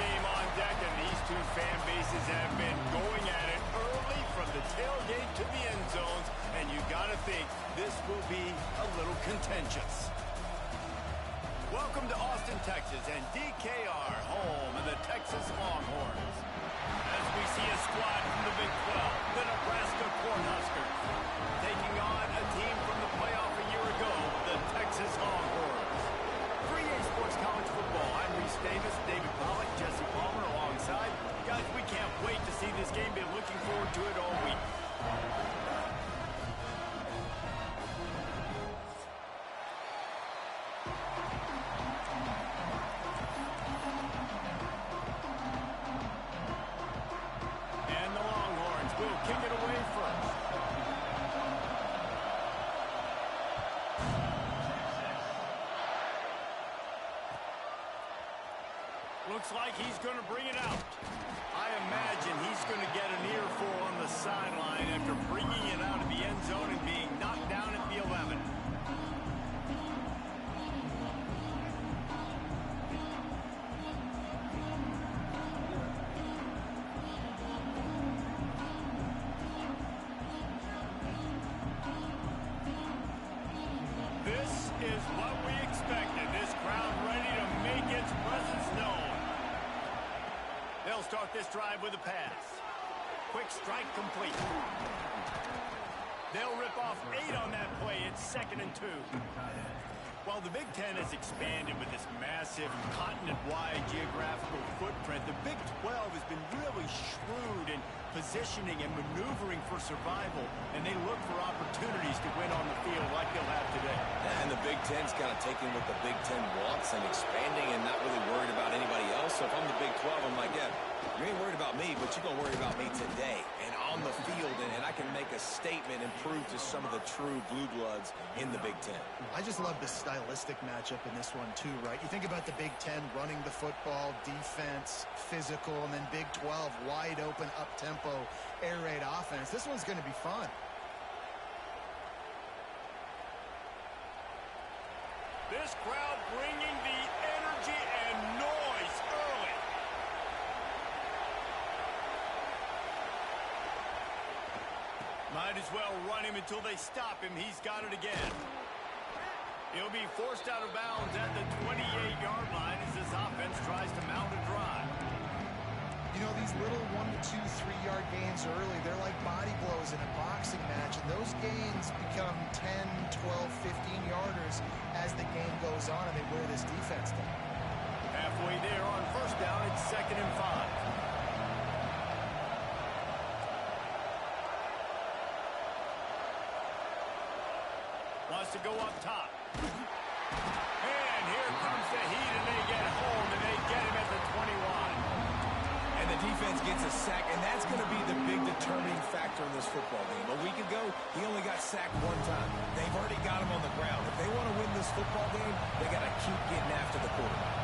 game on deck, and these two fan bases have been going at it early from the tailgate to the end zones, and you got to think this will be a little contentious. Welcome to Austin, Texas, and DKR, home of the Texas Longhorns. As we see a squad from the Big 12, the Nebraska Cornhuskers, taking on a team from the playoff a year ago, the Texas Longhorns. 3A Sports College Football. I'm Reese Davis, David Pollack, Jesse Palmer alongside. Guys, we can't wait to see this game. Been looking forward to it all week. And the Longhorns will kick it away first. Looks like he's going to bring it out. I imagine he's going to get an earful on the sideline after bringing it out of the end zone and being knocked down at the 11. This is what we expected. This crowd ready to make its presence known. They'll start this drive with a pass. Quick strike complete. They'll rip off 8 on that play. It's 2nd and 2. While the Big Ten has expanded with this massive continent-wide geographical footprint, the Big 12 has been really shrewd in positioning and maneuvering for survival, and they look for opportunities to win on the field like they'll have today. Yeah, and the Big Ten's kind of taking what the Big Ten wants and expanding and not really worried about anybody else. So if I'm the Big 12, I'm like, yeah, you ain't worried about me, but you're going to worry about me today and on the field, and I can make a statement and prove to some of the true blue bloods in the Big Ten. I just love the stylistic matchup in this one too, right? You think about the Big Ten running the football, defense, physical, and then Big 12 wide open, up-tempo, air raid offense. This one's going to be fun. This crowd bringing the energy and noise early. Might as well run him until they stop him. He's got it again. He'll be forced out of bounds at the 28-yard line as this offense tries to mount a drive. You know, these little 1 to 2, 3-yard gains early, they're like body blows in a boxing match, and those gains become 10, 12, 15-yarders as the game goes on, and they wear this defense down. Halfway there on first down, it's 2nd and 5. Wants to go up top. And here comes the heat, and they get home, and they get him at the 21. And the defense gets a sack, and that's going to be the big determining factor in this football game. A week ago, he only got sacked 1 time. They've already got him on the ground. If they want to win this football game, they got to keep getting after the quarterback.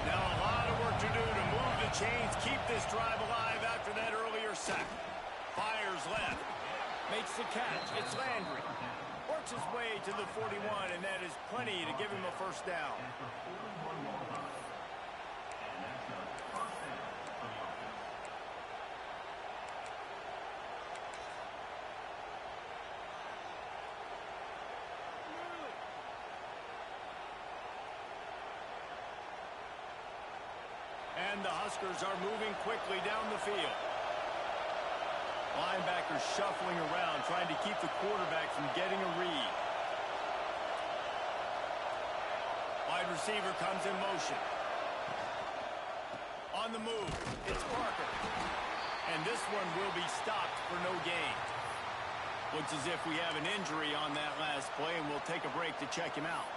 Now a lot of work to do to move the chains, keep this drive alive after that earlier sack. Fires left. Makes the catch. It's Landry. Works his way to the 41, and that is plenty to give him a first down. And the Huskers are moving quickly down the field. Linebackers shuffling around, trying to keep the quarterback from getting a read. Wide receiver comes in motion. On the move, it's Parker. And this one will be stopped for no gain. Looks as if we have an injury on that last play, and we'll take a break to check him out.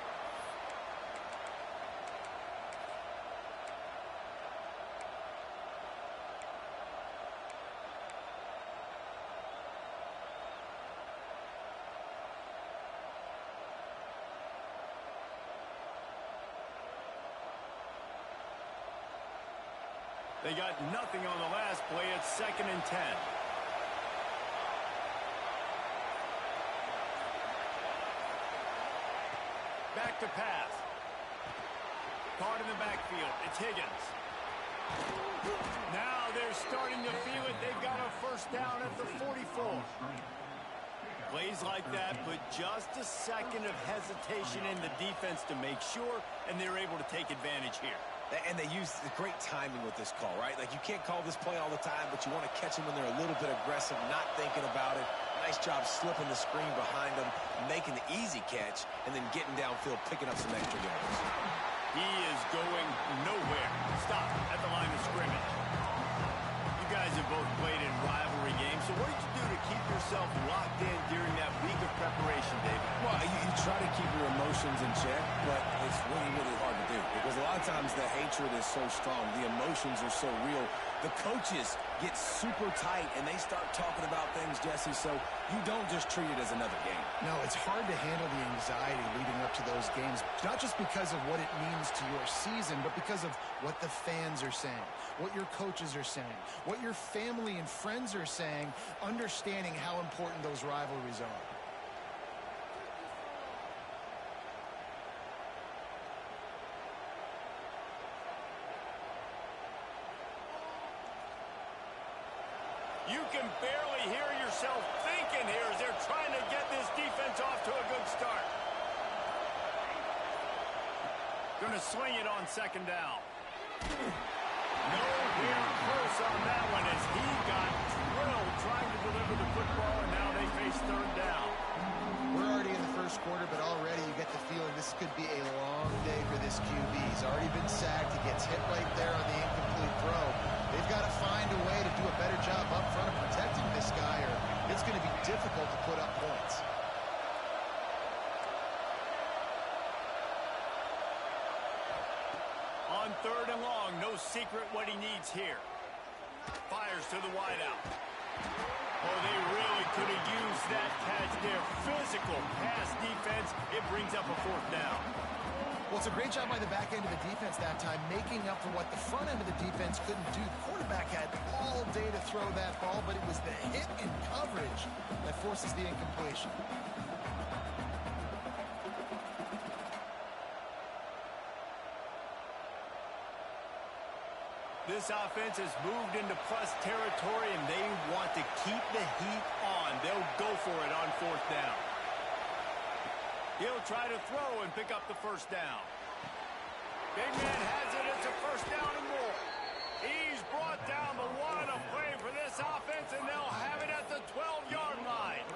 They got nothing on the last play. It's 2nd and 10. Back to pass. Caught in the backfield. It's Higgins. Now they're starting to feel it. They've got a first down at the 44. Plays like that put just a second of hesitation in the defense to make sure, and they're able to take advantage here. And they use the great timing with this call, right? Like, you can't call this play all the time, but you want to catch them when they're a little bit aggressive, not thinking about it. Nice job slipping the screen behind them, making the easy catch, and then getting downfield, picking up some extra yards. He is going nowhere. Stop at the line of scrimmage. You guys have both played in rivalry games, so what did you do to keep yourself locked in during that week of preparation, David? Well, you try to keep your emotions in check, but it's really, really hard to do because a lot of times the hatred is so strong. The emotions are so real. The coaches get super tight, and they start talking about things, Jesse, so you don't just treat it as another game. No, it's hard to handle the anxiety leading up to those games, not just because of what it means to your season, but because of what the fans are saying, what your coaches are saying, what your family and friends are saying, understanding how important those rivalries are. You can barely hear yourself thinking here as they're trying to get this defense off to a good start. Going to swing it on second down. Nowhere close on that one as he got drilled trying to deliver the football, and now they face third down. We're already in the first quarter, but already you get the feeling this could be a long day for this QB. He's already been sacked. He gets hit right there on the incomplete throw. They've got to find a way to do a better job up front of protecting this guy, or it's going to be difficult to put up points. On third and long, no secret what he needs here. Fires to the wideout. Oh, they really could have used that catch there. Physical pass defense. It brings up a fourth down. Well, it's a great job by the back end of the defense that time, making up for what the front end of the defense couldn't do. The quarterback had all day to throw that ball, but it was the hit in coverage that forces the incompletion. This offense has moved into plus territory, and they want to keep the heat on. They'll go for it on fourth down. He'll try to throw and pick up the first down. Big man has it. It's a first down and more. He's brought down the one. A play for this offense, and they'll have it at the 12-yard line.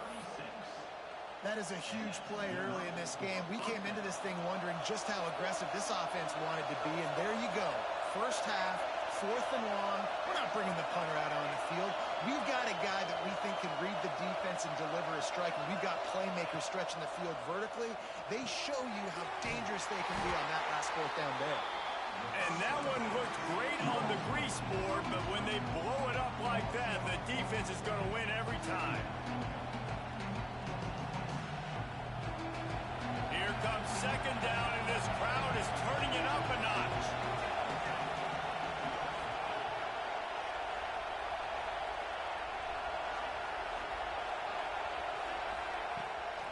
That is a huge play early in this game. We came into this thing wondering just how aggressive this offense wanted to be, and there you go. First half, fourth and long. We're not bringing the punter out on the field. We've got a guy that we think can read the defense and deliver a strike, and we've got playmakers stretching the field vertically. They show you how dangerous they can be on that last fourth down there. And that one looked great on the grease board, but when they blow it up like that, the defense is going to win every time. Here comes second down, and this crowd is turning it up a notch.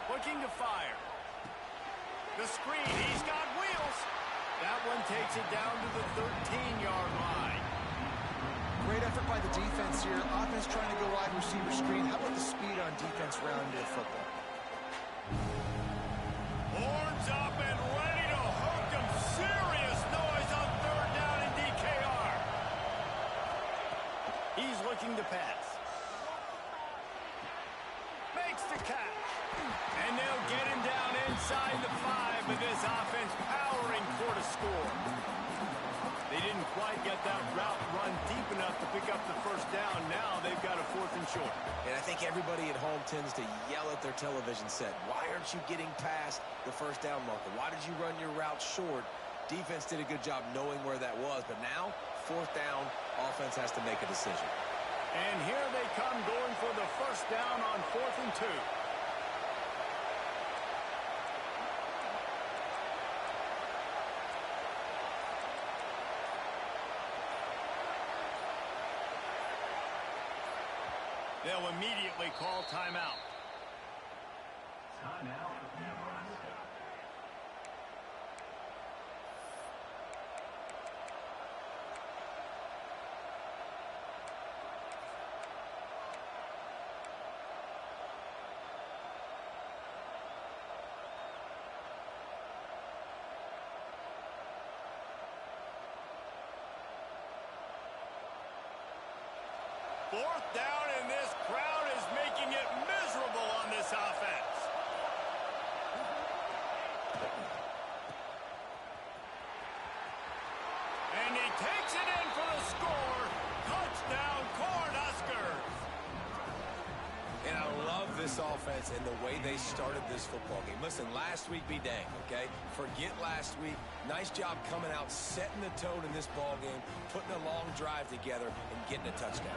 Looking to fire. The screen, he's got wheels. That one takes it down to the 13-yard line. Great effort by the defense here. Offense trying to go wide receiver screen. How about the speed on defense rounding the football? Horns up and ready to hook him. Serious noise on third down in DKR. He's looking to pass. Makes the catch. And they'll get him down inside the 5, but this offense powering for the score. They didn't quite get that route run deep enough to pick up the first down. Now they've got a fourth and short. And I think everybody at home tends to yell at their television set. Why aren't you getting past the first down marker? Why did you run your route short? Defense did a good job knowing where that was, but now, fourth down, offense has to make a decision. And here they come going for the first down on 4th and 2. They'll immediately call timeout. Timeout, Nebraska. 4th down, and this crowd is making it miserable on this offense. And he takes it in for the score. Touchdown, Cornhuskers. And I love this offense and the way they started this football game. Listen, last week be danged, okay? Forget last week. Nice job coming out, setting the tone in this ball game, putting a long drive together, and getting a touchdown.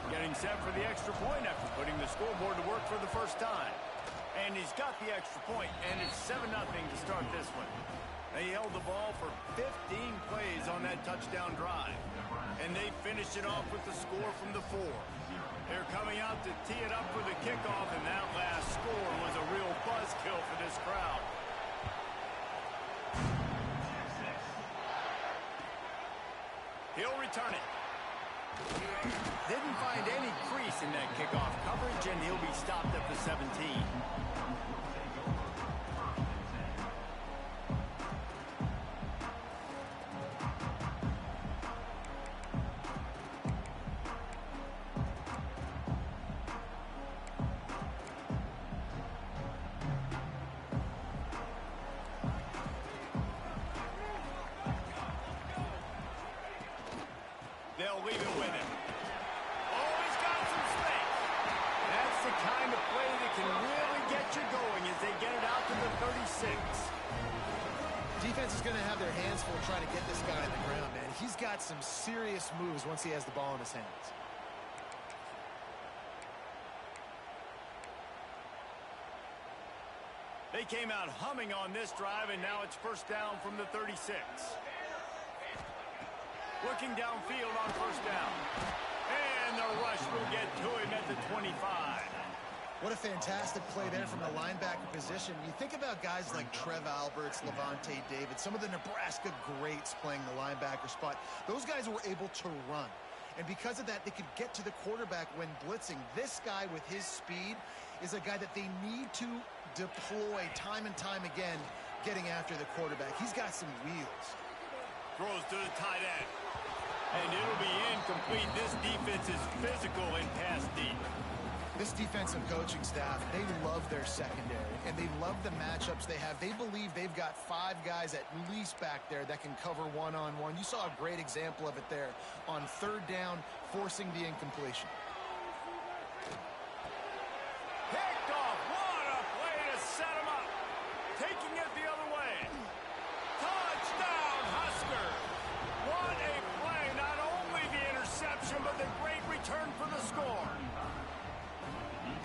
Getting set for the extra point after putting the scoreboard to work for the first time. And he's got the extra point, and it's 7-0 to start this one. They held the ball for 15 plays on that touchdown drive. And they finished it off with the score from the 4. They're coming out to tee it up for the kickoff, and that last score was a real buzzkill for this crowd. He'll return it. Didn't find any crease in that kickoff coverage, and he'll be stopped at the 17. They'll leave it with him. Oh, he's got some space. That's the kind of play that can really get you going as they get it out to the 36. Defense is going to have their hands full trying to get this guy on the ground, man. He's got some serious moves once he has the ball in his hands. They came out humming on this drive, and now it's first down from the 36. Looking downfield on first down. And the rush will get to him at the 25. What a fantastic play there from the linebacker position. You think about guys like Trev Alberts, Levante David, some of the Nebraska greats playing the linebacker spot. Those guys were able to run. And because of that, they could get to the quarterback when blitzing. This guy with his speed is a guy that they need to deploy time and time again, getting after the quarterback. He's got some wheels. Throws to the tight end. And it'll be incomplete. This defense is physical and pass deep. This defensive coaching staff, they love their secondary, and they love the matchups they have. They believe they've got 5 guys at least back there that can cover one-on-one. You saw a great example of it there on 3rd down, forcing the incompletion. Picked off. What a play to set him up. Taking it the other way. Touchdown, Husker. What a play. Not only the interception, but the great return for the score.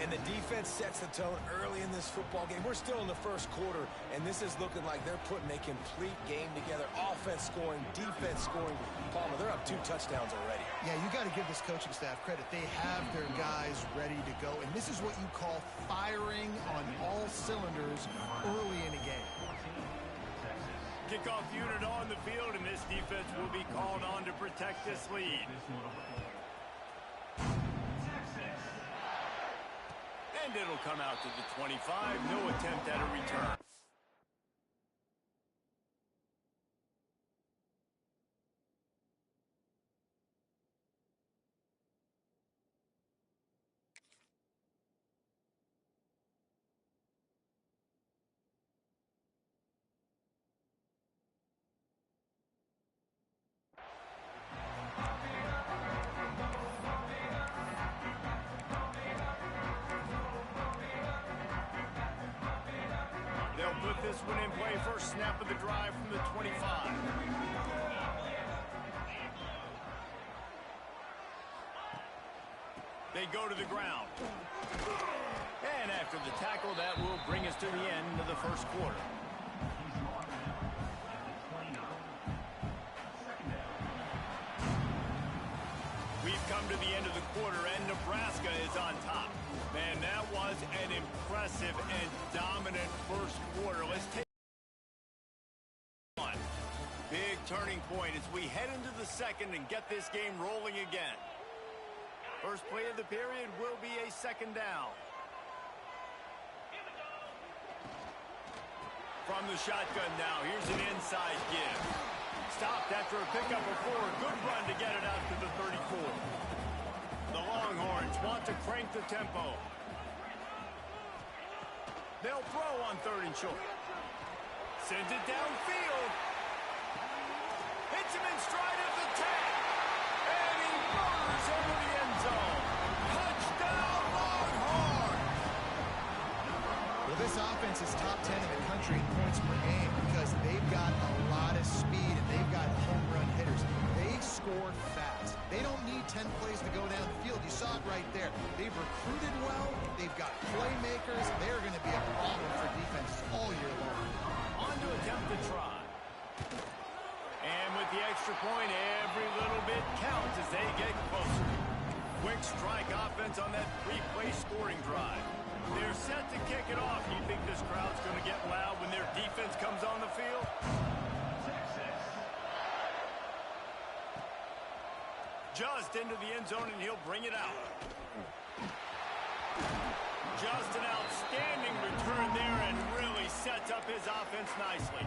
And the defense sets the tone early in this football game. We're still in the first quarter, and this is looking like they're putting a complete game together. Offense scoring, defense scoring. Palmer, they're up 2 touchdowns already. Yeah, you got to give this coaching staff credit. They have their guys ready to go, and this is what you call firing on all cylinders early in a game. Kickoff unit on the field, and this defense will be called on to protect this lead. And it'll come out to the 25. No attempt at a return. Put this one in play. First snap of the drive from the 25. They go to the ground. And after the tackle, that will bring us to the end of the first quarter. We've come to the end of the quarter, and Nebraska is on top. Man, that was an impressive and dominant first quarter. Let's take one. Big turning point as we head into the second and get this game rolling again. First play of the period will be a second down. From the shotgun now, here's an inside give. Stopped after a pickup of 4. Good run to get it out to the 34. The long out to crank the tempo. They'll throw on 3rd and short. Sends it downfield. Hits him in stride at the 10. And he murders into the end zone. Touchdown, Longhorn! Well, this offense is top 10 in the country in points per game because they've got a lot of speed and they've got home run hitters. They score fast. They don't need 10 plays to go down the field. You saw it right there. They've recruited well. They've got playmakers. They're going to be a problem for defenses all year long. On to attempt to try. And with the extra point, every little bit counts as they get closer. Quick strike offense on that 3-play scoring drive. They're set to kick it off. You think this crowd's going to get loud when their defense comes on the field? Just into the end zone, and he'll bring it out. Just an outstanding return there and really sets up his offense nicely.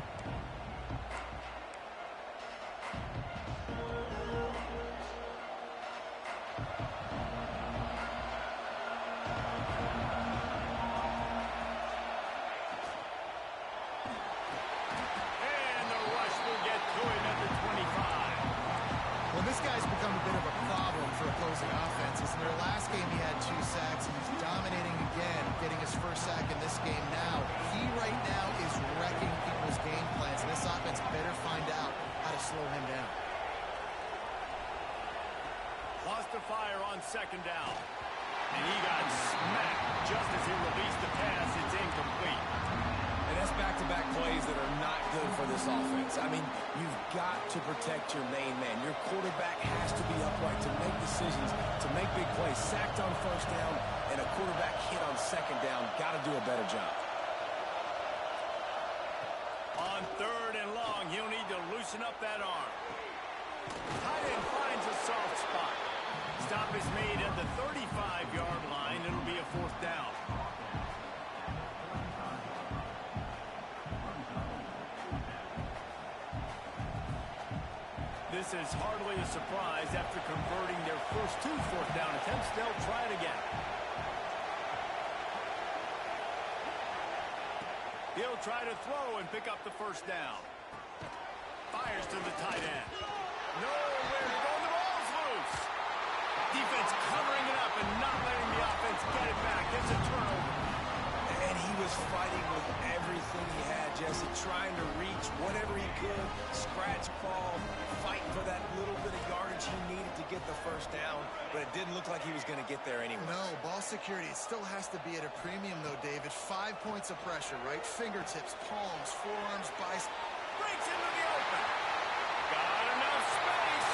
And the rush will get to him at the 25. Well, this guy's become a bit of a problem for opposing offenses. In their last game, he had 2 sacks, and he's dominating again, getting his first sack in this game now. He right now is wrecking people's game plans, and this offense better find out how to slow him down. Lost to fire on 2nd down. And he got smacked just as he released the pass. It's incomplete. And that's back-to-back plays that are not good for this offense. I mean, you've got to protect your main man. Your quarterback has to be upright to make decisions, to make big plays. Sacked on 1st down and a quarterback hit on 2nd down. Got to do a better job. On 3rd and long, he'll need to loosen up that arm. Tight end finds a soft spot. Stop is made at the 35-yard line. It'll be a 4th down. This is hardly a surprise. After converting their first 2 4th down attempts, they'll try it again. He'll try to throw and pick up the 1st down. Fires to the tight end. Nowhere to go. The ball's loose. Defense covering it up and not letting the offense get it back. It's a turnover. And he was fighting with everything he had, Jesse, trying to reach whatever he could, scratch, crawl, fighting for that little bit of yardage he needed to get the 1st down, but it didn't look like he was going to get there anyway. No, ball security, it still has to be at a premium, though, David. 5 points of pressure, right? Fingertips, palms, forearms, biceps. Breaks into the open. Got enough space.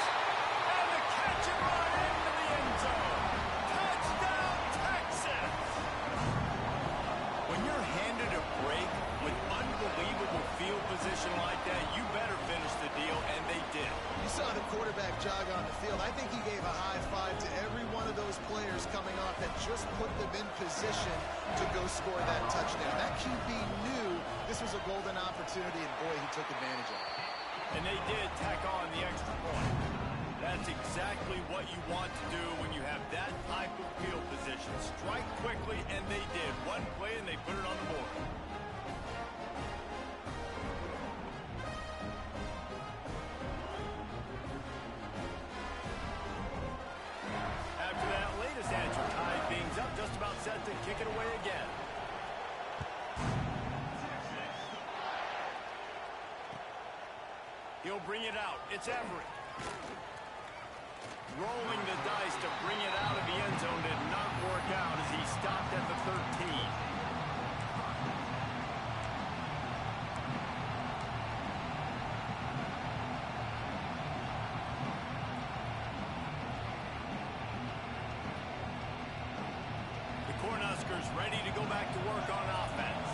And the catch and run into the end zone. Touchdown, Texas. When you're handed a break with unbelievable field position like that, you better finish the deal, and they did. You saw the quarterback jog on the field. I think he gave a high five to every one of those players coming off that just put them in position to go score that touchdown. That QB knew this was a golden opportunity, and boy, he took advantage of it. And they did tack on the extra point. That's exactly what you want to do when you have that type of field position. Strike quickly, and they did. One play, and they put it on the board. After that latest answer tied things up, just about set to kick it away again. He'll bring it out. It's Everett. Rolling the dice to bring it out of the end zone did not work out as he stopped at the 13. The Cornhuskers ready to go back to work on offense.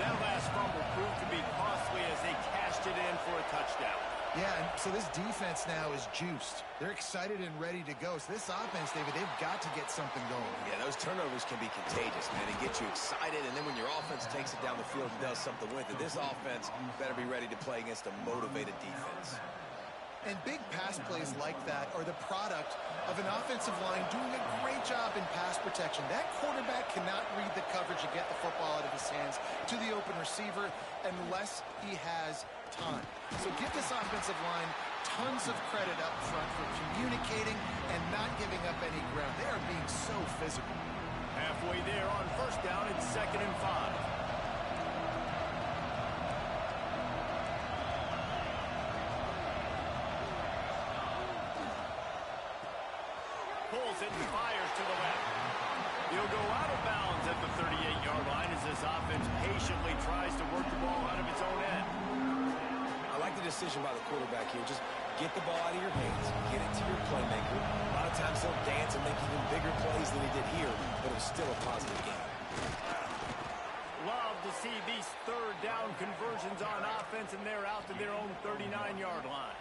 That last fumble proved to be costly as they cashed it in for a touchdown. Yeah, and so this defense now is juiced. They're excited and ready to go. So this offense, David, they've got to get something going. Yeah, those turnovers can be contagious, man, and get you excited. And then when your offense takes it down the field and does something with it, this offense better be ready to play against a motivated defense. And big pass plays like that are the product of an offensive line doing a great great job in pass protection. That quarterback cannot read the coverage and get the football out of his hands to the open receiver unless he has time. So give this offensive line tons of credit up front for communicating and not giving up any ground. They are being so physical. Halfway there on first down, it's 2nd and 5. Pulls it and fires to the left. He'll go out of bounds at the 38-yard line as this offense patiently tries to work the ball out of its own end. I like the decision by the quarterback here. Just get the ball out of your hands, get it to your playmaker. A lot of times he'll dance and make even bigger plays than he did here, but it was still a positive game. Love to see these third down conversions on offense, and they're out to their own 39-yard line.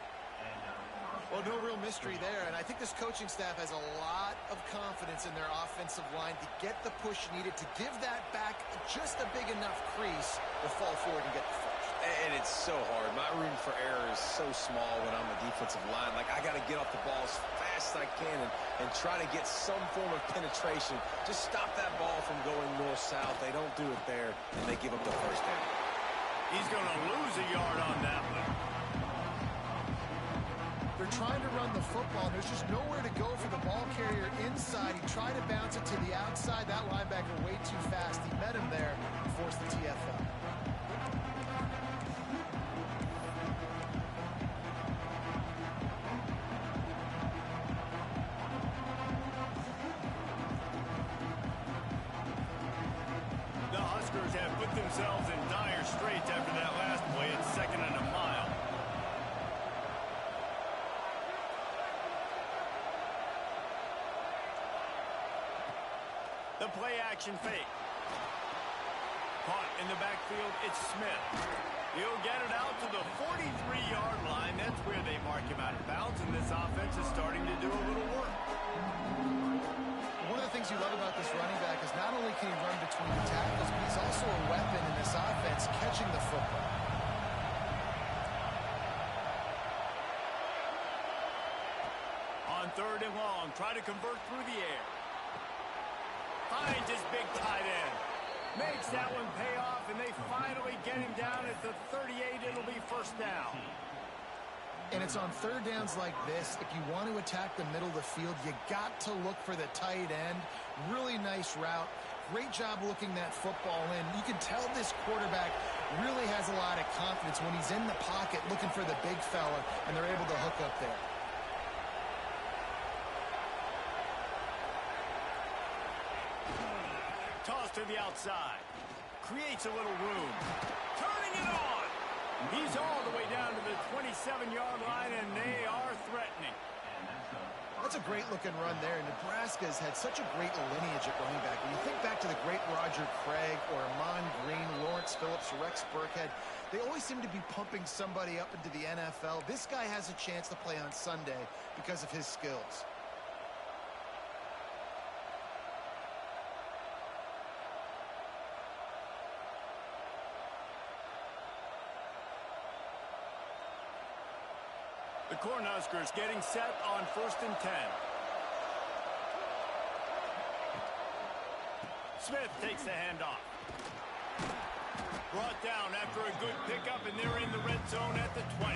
Well, no real mystery there, and I think this coaching staff has a lot of confidence in their offensive line to get the push needed to give that back just a big enough crease to fall forward and get the first. And it's so hard. My room for error is so small when I'm a defensive line. Like, I got to get off the ball as fast as I can and try to get some form of penetration. Just stop that ball from going north-south. They don't do it there, and they give up the first down. He's going to lose a yard on that one. They're trying to run the football. There's just nowhere to go for the ball carrier inside. He tried to bounce it to the outside. That linebacker way too fast. He met him there and forced the TFL. The Huskers have put themselves in dire straits after that last play. It's 2nd and a mile. The play-action fake. Caught in the backfield, it's Smith. He'll get it out to the 43-yard line. That's where they mark him out of bounds, and this offense is starting to do a little work. One of the things you love about this running back is not only can he run between the tackles, but he's also a weapon in this offense, catching the football. On 3rd and long, try to convert through the air. Finds his big tight end. Makes that one pay off, and they finally get him down at the 38. It'll be first down. And it's on third downs like this. If you want to attack the middle of the field, you got to look for the tight end. Really nice route. Great job looking that football in. You can tell this quarterback really has a lot of confidence when he's in the pocket looking for the big fella, and they're able to hook up there. Toss to the outside. Creates a little room. Turning it on. He's all the way down to the 27-yard line, and they are threatening. That's a great-looking run there. Nebraska's had such a great lineage at running back. When you think back to the great Roger Craig or Amon Green, Lawrence Phillips, Rex Burkhead, they always seem to be pumping somebody up into the NFL. This guy has a chance to play on Sunday because of his skills. The Cornhuskers getting set on 1st and 10. Smith takes the handoff. Brought down after a good pickup, and they're in the red zone at the 20.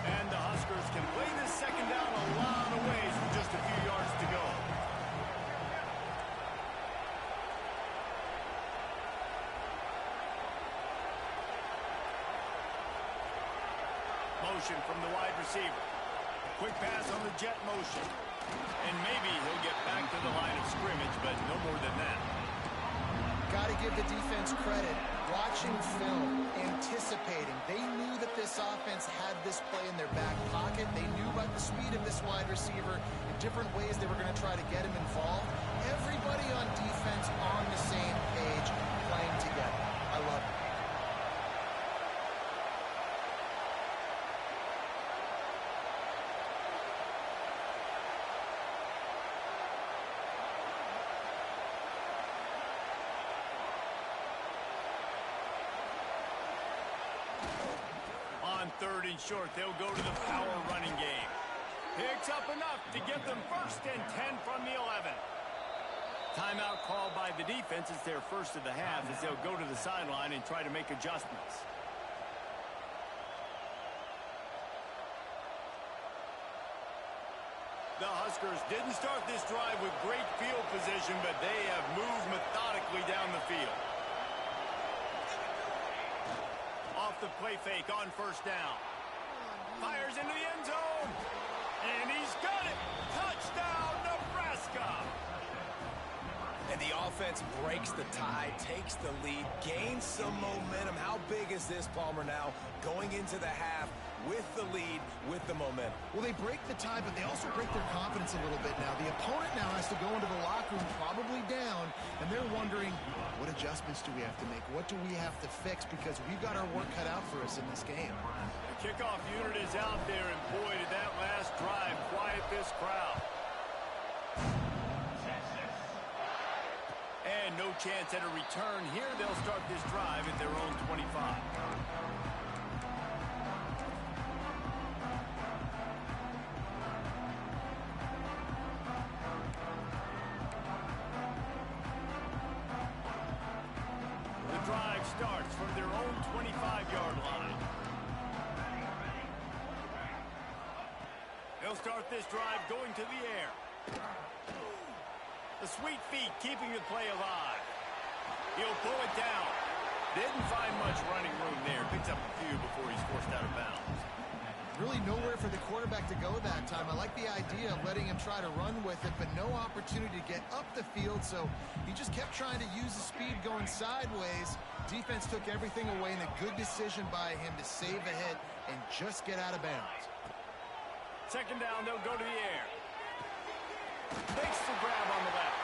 And the Huskers can play this second down a lot of ways with just a few yards to go. Motion from the wide receiver. Quick pass on the jet motion. And maybe he'll get back to the line of scrimmage, but no more than that. Got to give the defense credit. Watching film, anticipating. They knew that this offense had this play in their back pocket. They knew about the speed of this wide receiver in different ways they were going to try to get him involved. Everybody on defense on the same page, playing together. I love it. 3rd and short. They'll go to the power running game. Picks up enough to get them 1st and 10 from the 11. Timeout called by the defense. It's their first of the half as they'll go to the sideline and try to make adjustments. The Huskers didn't start this drive with great field position, but they have moved methodically down the field. Off the play fake on 1st down. Fires into the end zone. And he's got it. Touchdown, Nebraska. And the offense breaks the tie, takes the lead, gains some momentum. How big is this, Palmer, now going into the half with the lead, with the momentum? Well, they break the tie, but they also break their confidence a little bit now. The opponent now has to go into the locker room probably down, and they're wondering, what adjustments do we have to make? What do we have to fix? Because we've got our work cut out for us in this game. The kickoff unit is out there, and boy, did that last drive quiet this crowd. And no chance at a return here. They'll start this drive at their own 25. The drive starts from their own 25-yard line. They'll start this drive going to the air. The sweet feet keeping the play alive. He'll pull it down. Didn't find much running room there. Picks up a few before he's forced out of bounds. Really nowhere for the quarterback to go that time. I like the idea of letting him try to run with it, but no opportunity to get up the field, so he just kept trying to use the speed going sideways. Defense took everything away, and a good decision by him to save a hit and just get out of bounds. 2nd down, they'll go to the air. Takes the grab on the left.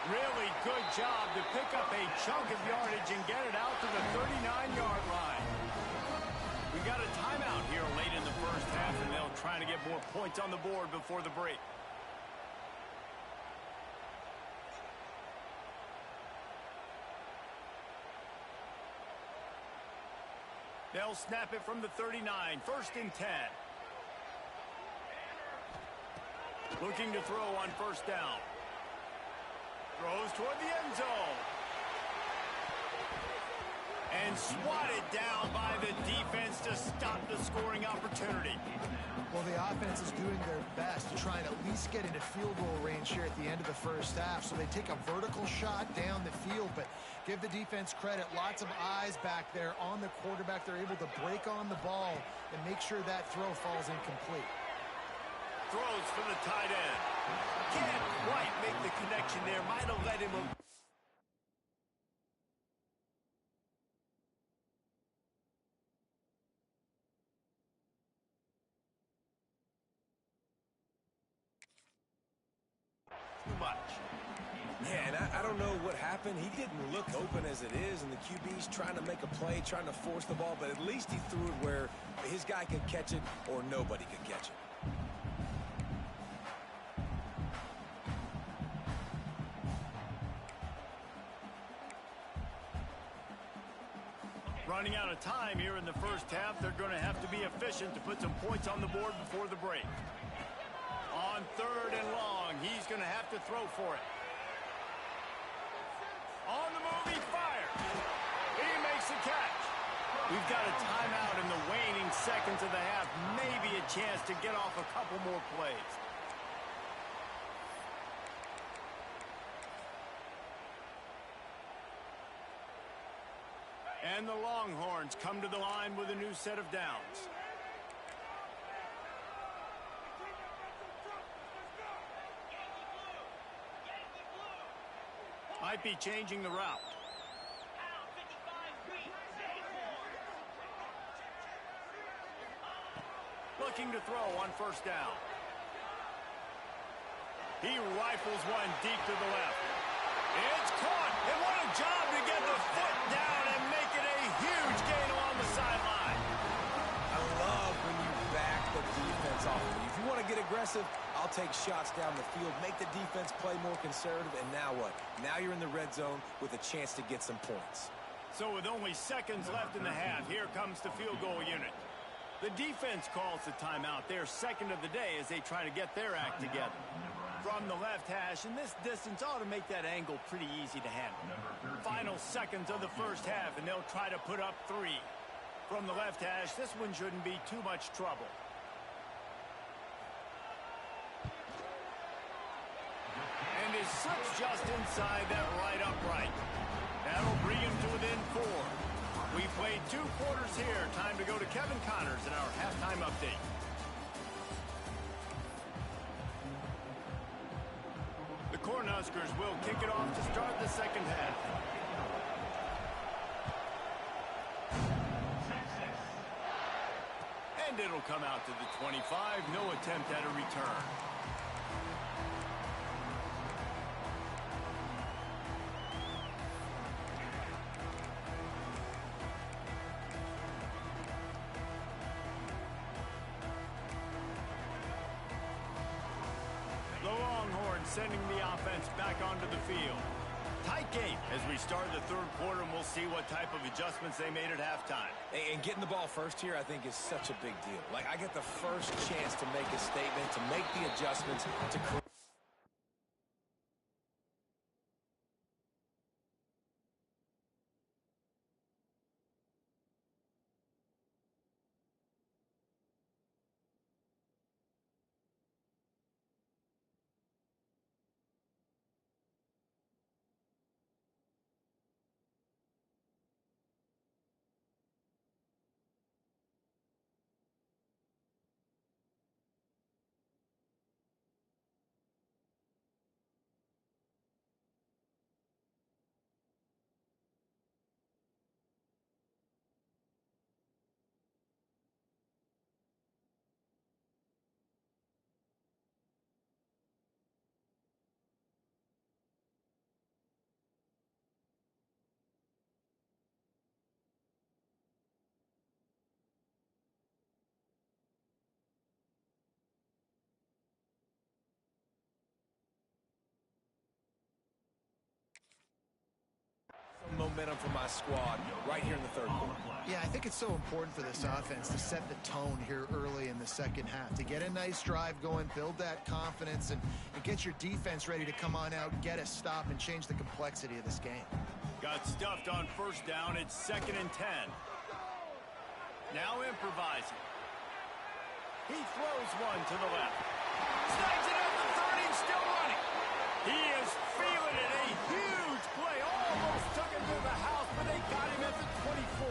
Really good job to pick up a chunk of yardage and get it out to the 39-yard line. We got a timeout here late in the 1st half, and they'll try to get more points on the board before the break. They'll snap it from the 39, 1st and 10. Looking to throw on 1st down. Throws toward the end zone. And swatted down by the defense to stop the scoring opportunity. Well, the offense is doing their best to try and at least get into field goal range here at the end of the 1st half. So they take a vertical shot down the field, but give the defense credit. Lots of eyes back there on the quarterback. They're able to break on the ball and make sure that throw falls incomplete. Throws for the tight end. Can't quite make the connection there. Might have let him... too much. Yeah, and I don't know what happened. He didn't look open as it is, and the QB's trying to make a play, trying to force the ball, but at least he threw it where his guy could catch it or nobody could catch it. Running out of time here in the 1st half. They're going to have to be efficient to put some points on the board before the break. On 3rd and long, he's going to have to throw for it. On the move, he fires. He makes the catch. We've got a timeout in the waning seconds of the half. Maybe a chance to get off a couple more plays. And the Longhorns come to the line with a new set of downs. Might be changing the route. Looking to throw on 1st down. He rifles one deep to the left. It's caught, and what a job to get the foot down and make it a huge gain along the sideline. I love when you back the defense off of you. If you want to get aggressive, I'll take shots down the field, make the defense play more conservative, and now what? Now you're in the red zone with a chance to get some points. So with only seconds left in the half, here comes the field goal unit. The defense calls the timeout. They're second of the day as they try to get their act together. From the left hash, and this distance ought to make that angle pretty easy to handle. Final seconds of the first half, and they'll try to put up 3. From the left hash, this one shouldn't be too much trouble. And his slip's just inside that right upright. That'll bring him to within 4. We played 2 quarters here. Time to go to Kevin Connors in our halftime update. The Cornhuskers will kick it off to start the second half. And it'll come out to the 25. No attempt at a return. The Longhorns sending the offense back onto the field. Tight game as we start the third quarter, and we'll see what type of adjustments they made at halftime. And getting the ball first here, I think, is such a big deal. Like, I get the first chance to make a statement, to make the adjustments, to create. Momentum for my squad right here in the third quarter. Yeah, I think it's so important for this offense to set the tone here early in the second half, to get a nice drive going, build that confidence, and get your defense ready to come on out, get a stop, and change the complexity of this game. Got stuffed on first down. It's 2nd and 10. Now improvising. He throws one to the left. Snags it at the 30, still running. He is feeling it. A huge play. Almost took him to the house, but they got him at the 24.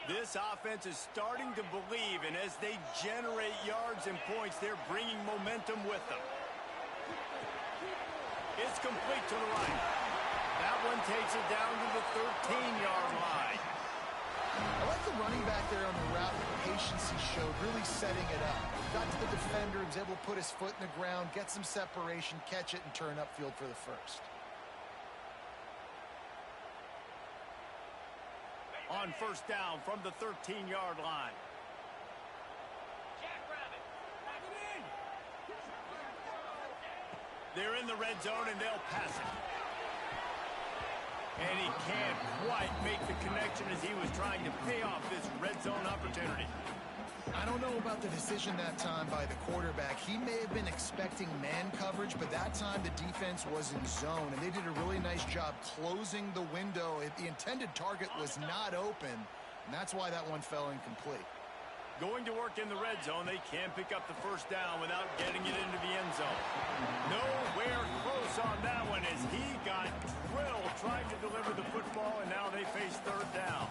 This offense is starting to believe, and as they generate yards and points, they're bringing momentum with them. It's complete to the right. That one takes it down to the 13-yard line. I like the running back there on the route, the patience he showed, really setting it up. Got to the defender, was able to put his foot in the ground, get some separation, catch it, and turn upfield for the first. On first down from the 13-yard line. They're in the red zone, and they'll pass it. And he can't quite make the connection as he was trying to pay off this red zone opportunity. I don't know about the decision that time by the quarterback. He may have been expecting man coverage, but that time the defense was in zone, and they did a really nice job closing the window. The intended target was not open, and that's why that one fell incomplete. Going to work in the red zone, they can't pick up the first down without getting it into the end zone. Nowhere close on that one as he got drilled trying to deliver the football, and now they face third down.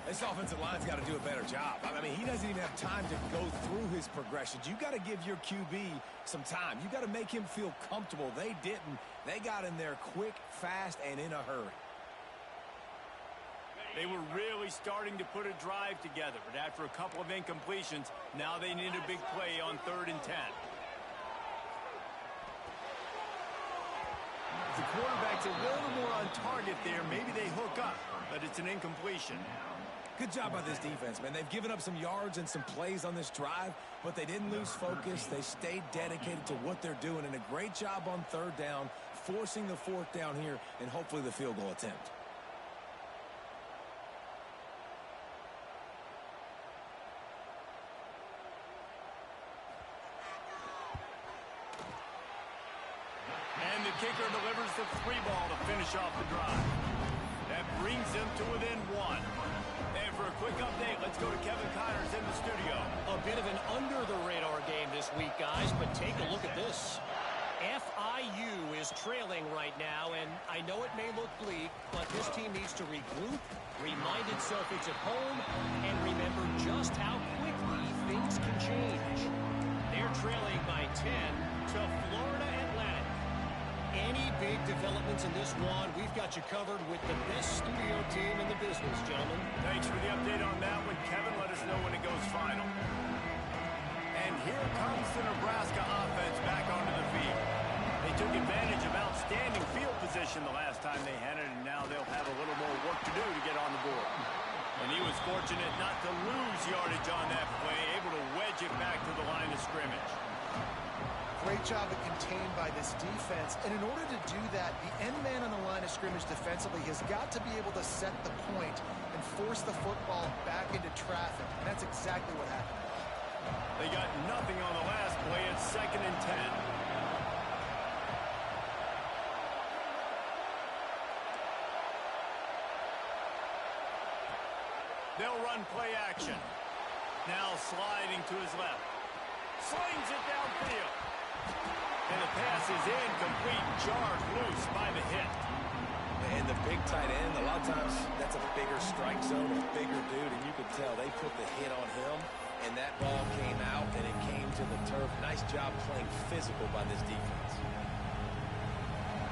This offensive line's got to do a better job. I mean, he doesn't even have time to go through his progressions. You got to give your QB some time. You got to make him feel comfortable. They didn't. They got in there quick, fast, and in a hurry. They were really starting to put a drive together, but after a couple of incompletions, now they need a big play on 3rd and 10. If the quarterback's a little more on target there, maybe they hook up, but it's an incompletion. Good job by this defense, man. They've given up some yards and some plays on this drive, but they didn't lose focus. They stayed dedicated to what they're doing, and a great job on third down, forcing the fourth down here, and hopefully the field goal attempt. And the kicker delivers the 3 ball to finish off the drive. That brings them to within 1. And for a quick update, let's go to Kevin Connors in the studio. A bit of an under-the-radar game this week, guys, but take a look at this. FIU is trailing right now, and I know it may look bleak, but this team needs to regroup, remind itself it's at home, and remember just how quickly things can change. They're trailing by 10 to Florida Atlantic. Any big developments in this one, we've got you covered with the best studio team in the business, gentlemen. Thanks for the update on that one, Kevin. Let us know when it goes final. And here comes the Nebraska offense back onto the field. They took advantage of outstanding field position the last time they had it, and now they'll have a little more work to do to get on the board. And he was fortunate not to lose yardage on that play, able to wedge it back to the line of scrimmage. Great job of contained by this defense. And in order to do that, the end man on the line of scrimmage defensively has got to be able to set the point and force the football back into traffic. And that's exactly what happened. They got nothing on the last play. It's 2nd and 10. They'll run play action. Now sliding to his left. Slings it downfield. And the pass is incomplete, jarred loose by the hit. And the big tight end, a lot of times that's a bigger strike zone, a bigger dude, and you can tell they put the hit on him, and that ball came out, and it came to the turf. Nice job playing physical by this defense.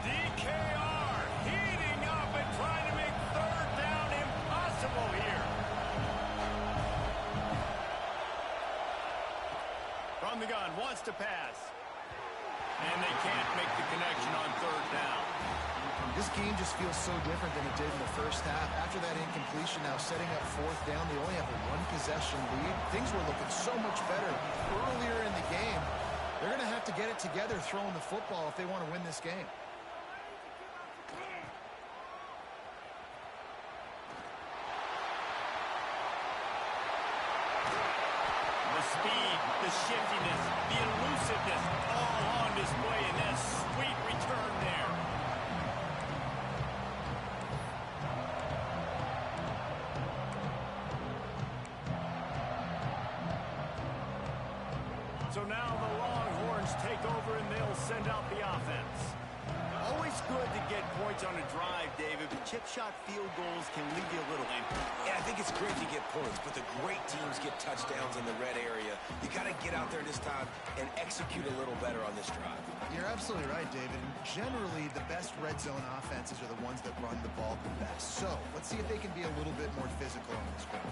DKR heating up and trying to make third down impossible here. From the gun, wants to pass. And they can't make the connection on third down. This game just feels so different than it did in the first half. After that incompletion, now setting up fourth down, they only have a 1-possession lead. Things were looking so much better earlier in the game. They're going to have to get it together throwing the football if they want to win this game. The speed, the shiftiness, the elusiveness, all on display in that sweet return there. So now the Longhorns take over and they'll send out the offense. Always good to get points on a drive, David, but chip shot field goals can leave you a little empty. Yeah, I think it's great to get points, but the great teams get touchdowns in the red area. You got to get out there this time and execute a little better on this drive. You're absolutely right, David. And generally, the best red zone offenses are the ones that run the ball the best. So let's see if they can be a little bit more physical on this one.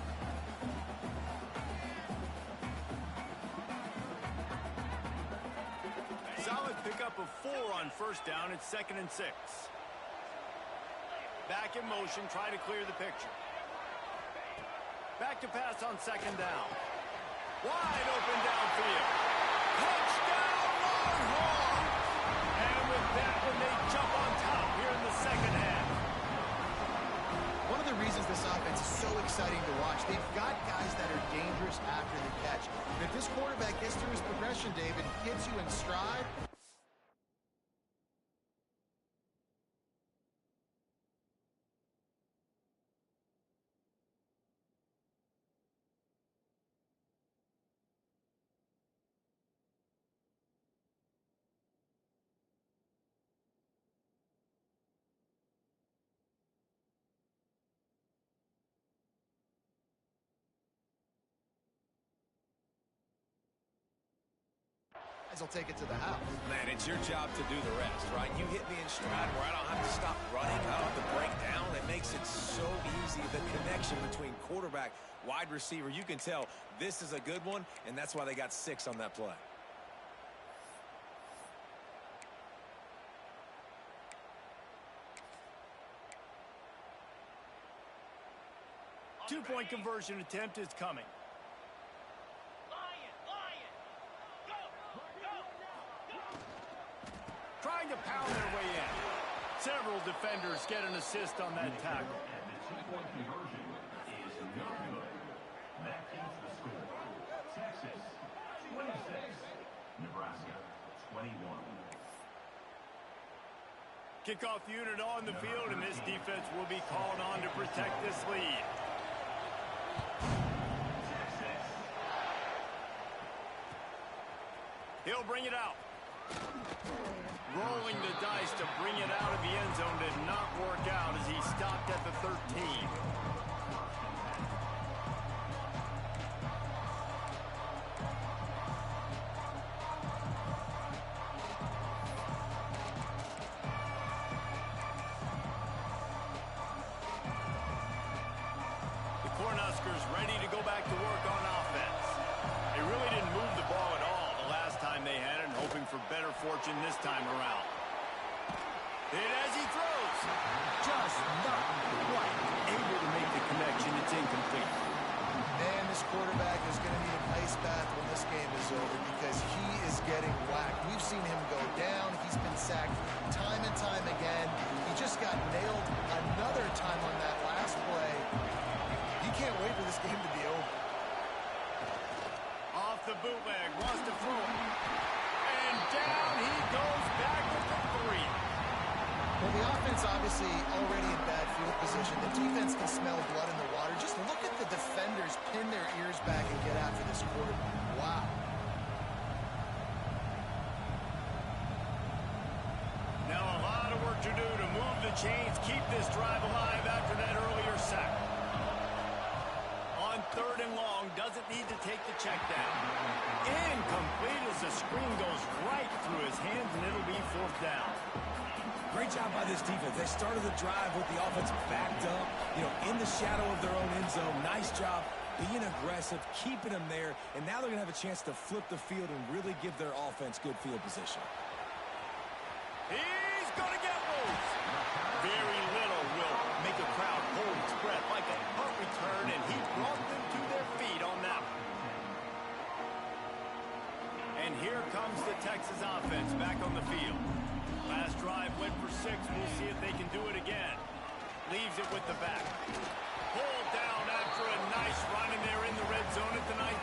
Solid pickup of 4 on first down. It's 2nd and 6. Back in motion, try to clear the picture. Back to pass on 2nd down. Wide open downfield. Touchdown Longhorns! And with that one, they jump on top here in the second half. One of the reasons this offense is so exciting to watch, they've got guys that are dangerous after the catch. And if this quarterback gets through his progression, David, hits you in stride, he'll take it to the house. Man, it's your job to do the rest, right? You hit me in stride where I don't have to stop running. I don't have to break down. It makes it so easy. The connection between quarterback, wide receiver, you can tell this is a good one, and that's why they got 6 on that play. To two-point conversion attempt is coming. Trying to pound their way in. Several defenders get an assist on that tackle. And the two-point conversion is not good. That keeps the score. Texas, 26. Nebraska, 21. Kickoff unit on the field, and this defense will be called on to protect this lead. He'll bring it out. Rolling the dice to bring it out of the end zone did not work out as he stopped at the 13. The Cornhuskers ready to go back to work on offense. They really didn't move the ball at all the last time they had it, and hoping for better fortune this time around. And as he throws, just not quite able to make the connection. It's incomplete. Man, this quarterback is going to need an ice bath when this game is over because he is getting whacked. We've seen him go down. He's been sacked time and time again. He just got nailed another time on that last play. He can't wait for this game to be over. Off the bootleg, wants to throw it. And down he goes back with the 3. Well, the offense obviously already in bad field position. The defense can smell blood in the water. Just look at the defenders pin their ears back and get after this quarterback. Wow. Now a lot of work to do to move the chains, keep this drive alive after that earlier sack. On 3rd and long, doesn't need to take the check down. Incomplete as the screen goes right through his hands, and it'll be 4th down. Great job by this defense. They started the drive with the offense backed up, in the shadow of their own end zone. Nice job being aggressive, keeping them there, and now they're going to have a chance to flip the field and really give their offense good field position. He's going to get loose. Very little will make a crowd hold its breath like a punt return, and he brought them to their feet on that one. And here comes the Texas offense back on the field. Last drive went for 6. We'll see if they can do it again. Leaves it with the back. Pulled down after a nice run, and they're in the red zone at the 19.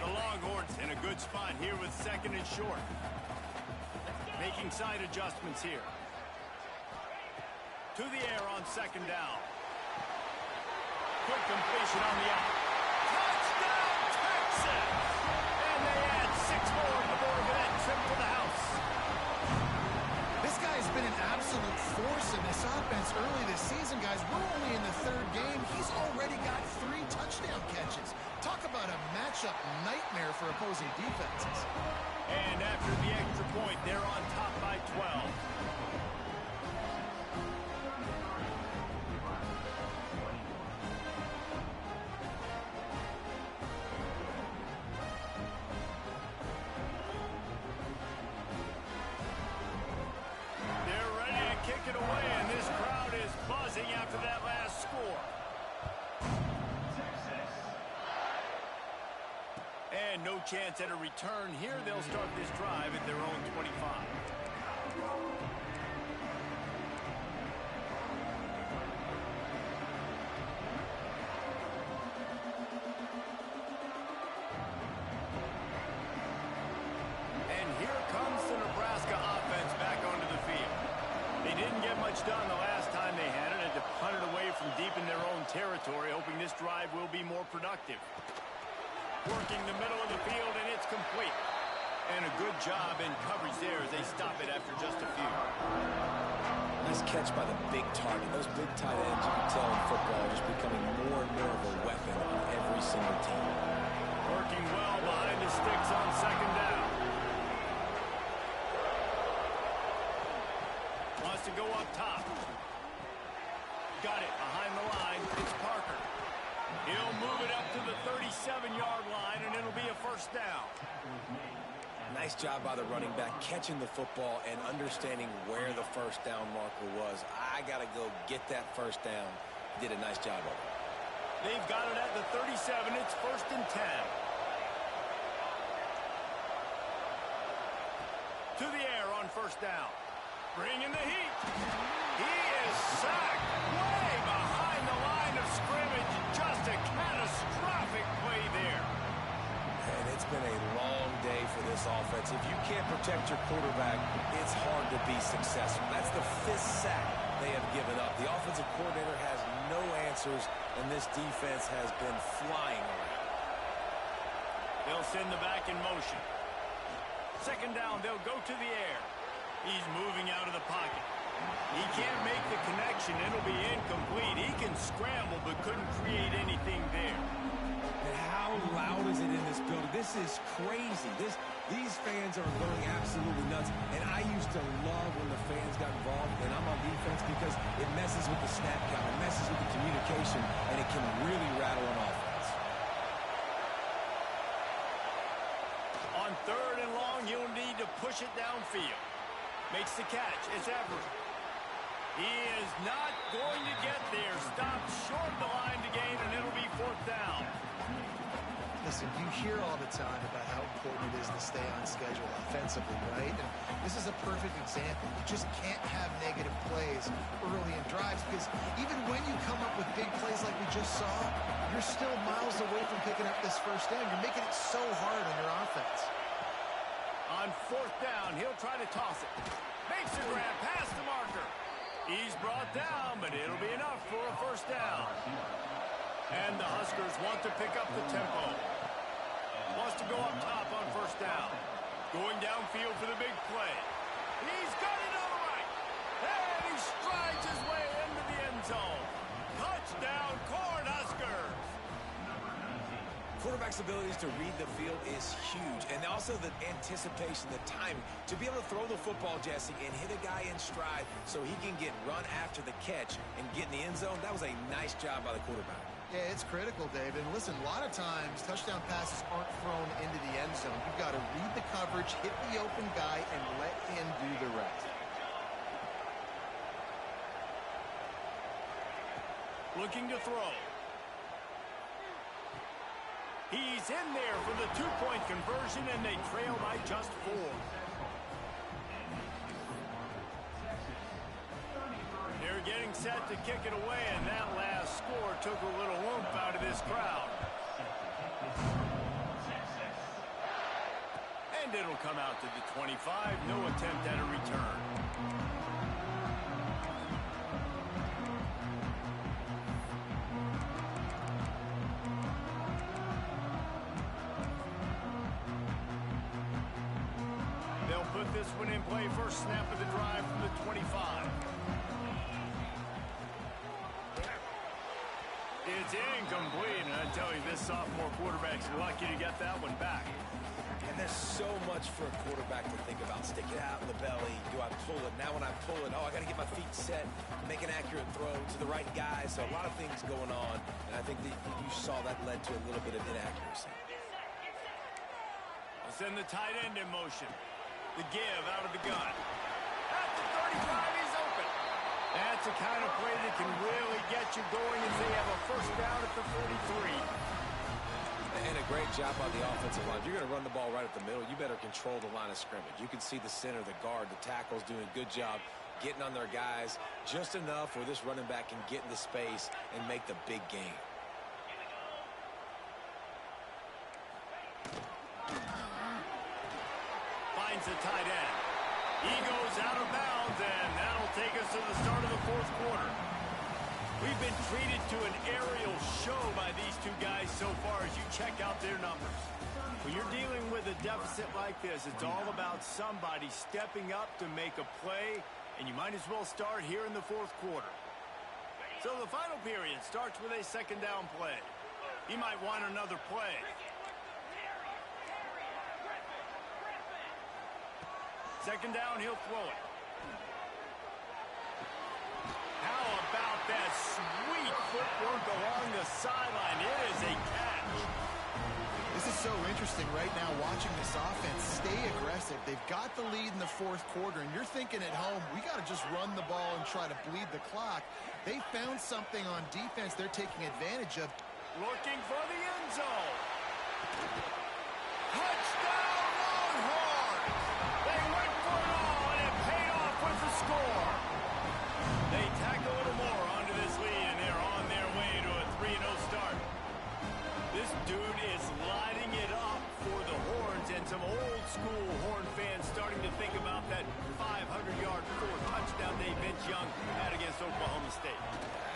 The Longhorns in a good spot here with 2nd and short. Making side adjustments here. To the air on 2nd down. Quick completion on the out. Touchdown, Texas! And they add 6 more to the board for that trip to the house. This guy's been an absolute force in this offense early this season, guys. We're only in the 3rd game. He's already got 3 touchdown catches. Talk about a matchup nightmare for opposing defenses. And after the extra point, they're on top by 12. It away, and this crowd is buzzing after that last score. Texas. And no chance at a return here. They'll start this drive at their own 25. And here comes the Nebraska offense back onto the field. They didn't get much done the last time they had it. Had to punt it away from deep in their own territory, hoping this drive will be more productive. Working the middle of the field, and it's complete. And a good job in coverage there as they stop it after just a few. Nice catch by the big target. Those big tight ends, you can tell in football, are just becoming more and more of a weapon on every single team. Working well behind the sticks on 2nd down. Wants to go up top. Got it behind the line. It's Parker. He'll move it up to the 37-yard line, and it'll be a 1st down. Nice job by the running back, catching the football and understanding where the first down marker was. I got to go get that first down. He did a nice job of it. They've got it at the 37. It's 1st and 10. To the air on 1st down. Bringing the heat. He is sacked way behind the line of scrimmage. Just a catastrophic play there. And it's been a long day for this offense. If you can't protect your quarterback, it's hard to be successful. That's the 5th sack they have given up. The offensive coordinator has no answers, and this defense has been flying around. They'll send the back in motion. 2nd down, they'll go to the air. He's moving out of the pocket. He can't make the connection. It'll be incomplete. He can scramble, but couldn't create anything there. And how loud is it in this building? This is crazy. These fans are going absolutely nuts. And I used to love when the fans got involved, and I'm on defense because it messes with the snap count. It messes with the communication, and it can really rattle an offense. On 3rd and long, you'll need to push it downfield. Makes the catch. It's Everett. He is not going to get there. Stopped short of the line to gain, and it'll be 4th down. Listen, you hear all the time about how important it is to stay on schedule offensively, right? And this is a perfect example. You just can't have negative plays early in drives because even when you come up with big plays like we just saw, you're still miles away from picking up this first down. You're making it so hard on your offense. On 4th down, he'll try to toss it. Makes a grab past the marker. He's brought down, but it'll be enough for a 1st down. And the Huskers want to pick up the tempo. Wants to go up top on 1st down. Going downfield for the big play. He's got it on the right. And he strides his way into the end zone. Touchdown, Cornhuskers. Quarterback's abilities to read the field is huge, and also the anticipation, the timing. To be able to throw the football, Jesse, and hit a guy in stride so he can get run after the catch and get in the end zone, that was a nice job by the quarterback. Yeah, it's critical, David. And listen, a lot of times touchdown passes aren't thrown into the end zone. You've got to read the coverage, hit the open guy, and let him do the rest. Looking to throw. He's in there for the 2-point conversion, and they trail by just 4. They're getting set to kick it away, and that last score took a little oomph out of this crowd. And it'll come out to the 25. No attempt at a return. Put this one in play. First snap of the drive from the 25. It's incomplete, and I tell you, this sophomore quarterback's lucky to get that one back. And there's so much for a quarterback to think about. Stick it out in the belly. Do I pull it? Now when I pull it, I got to get my feet set, make an accurate throw to the right guy. So a lot of things going on, and I think that you saw that led to a little bit of inaccuracy. I'll send the tight end in motion. The give out of the gun. At the 35, he's open. That's the kind of play that can really get you going as they have a 1st down at the 43. And a great job on the offensive line. If you're going to run the ball right at the middle, you better control the line of scrimmage. You can see the center, the guard, the tackles doing a good job getting on their guys just enough where this running back can get into space and make the big game. Finds the tight end. He goes out of bounds, and that'll take us to the start of the 4th quarter. We've been treated to an aerial show by these two guys so far as you check out their numbers. When you're dealing with a deficit like this, it's all about somebody stepping up to make a play, and you might as well start here in the 4th quarter. So the final period starts with a 2nd down play. He might want another play. Second down, he'll throw it. How about that sweet footwork along the sideline? It is a catch. This is so interesting right now watching this offense stay aggressive. They've got the lead in the fourth quarter, and you're thinking at home, we got to just run the ball and try to bleed the clock. They found something on defense they're taking advantage of. Looking for the end zone. Touchdown Longhorns! They went for it all, and it paid off with the score. They tack a little more onto this lead, and they're on their way to a 3-0 start. This dude is lighting it up for the Horns, and some old-school Horn fans starting to think about that 500-yard, 4-touchdown day Vince Young had against Oklahoma State.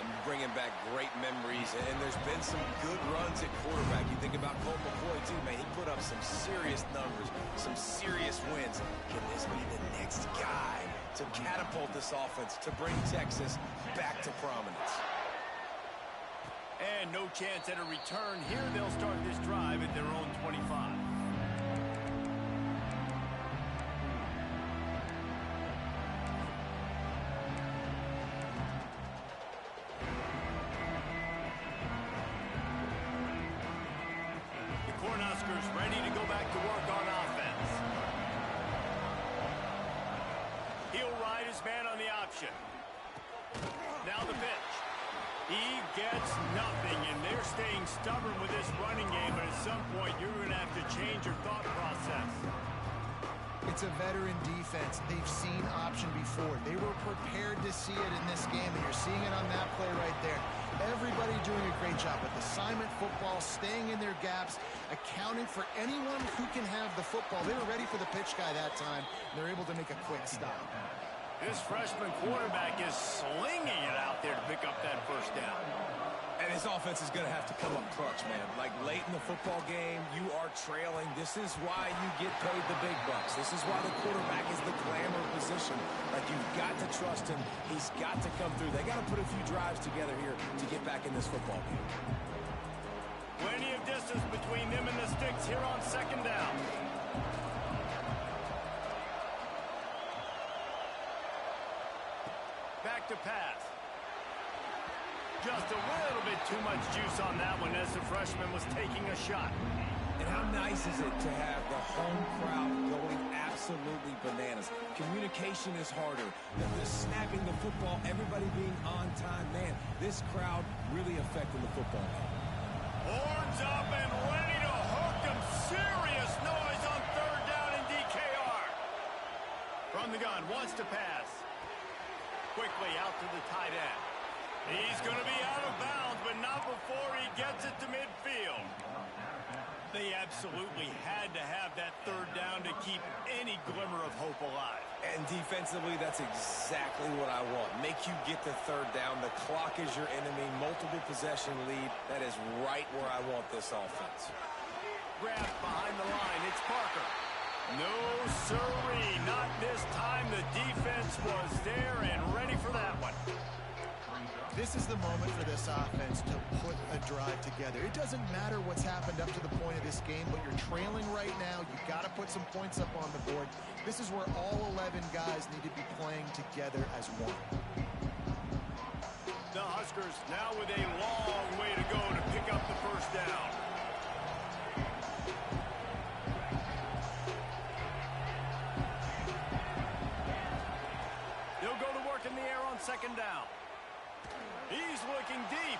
I'm bringing back great memories, and there's been some good runs at quarterback. You think about Colt McCoy, too, man. He put up some serious numbers, some serious wins. Can this be the next guy to catapult this offense, to bring Texas back to prominence? And no chance at a return here. They'll start this drive at their own 25. The Cornhuskers ready to go back to work on offense. He'll ride his man on the option. Now the pitch. He gets nothing, and they're staying stubborn with this running game, but at some point, you're going to have to change your thought process. It's a veteran defense. They've seen option before. They were prepared to see it in this game, and you're seeing it on that play right there. Everybody doing a great job with assignment football, staying in their gaps, accounting for anyone who can have the football. They were ready for the pitch guy that time, and they're able to make a quick stop. This freshman quarterback is slinging it out there to pick up that first down. And this offense is going to have to come up clutch, man. Like late in the football game, you are trailing. This is why you get paid the big bucks. This is why the quarterback is the glamour position. Like, you've got to trust him. He's got to come through. They got to put a few drives together here to get back in this football game. Plenty of distance between them and the sticks here on second down. Back to pass. Just a little bit too much juice on that one as the freshman was taking a shot. And how nice is it to have the home crowd going absolutely bananas? Communication is harder. The snapping the football, everybody being on time. Man, this crowd really affecting the football game. Horns up and ready to hook them. Serious noise on third down in DKR. From the gun, wants to pass. Quickly out to the tight end. He's going to be out of bounds, but not before he gets it to midfield. They absolutely had to have that third down to keep any glimmer of hope alive. And defensively, that's exactly what I want. Make you get the third down. The clock is your enemy. Multiple possession lead. That is right where I want this offense. Grabbed behind the line. It's Parker. No, sirree. Not this time. The defense was there and ready for that one. This is the moment for this offense to put a drive together. It doesn't matter what's happened up to the point of this game, but you're trailing right now. You've got to put some points up on the board. This is where all 11 guys need to be playing together as one. The Huskers now with a long way to go to pick up the first down. They'll go to work in the air on second down. He's looking deep.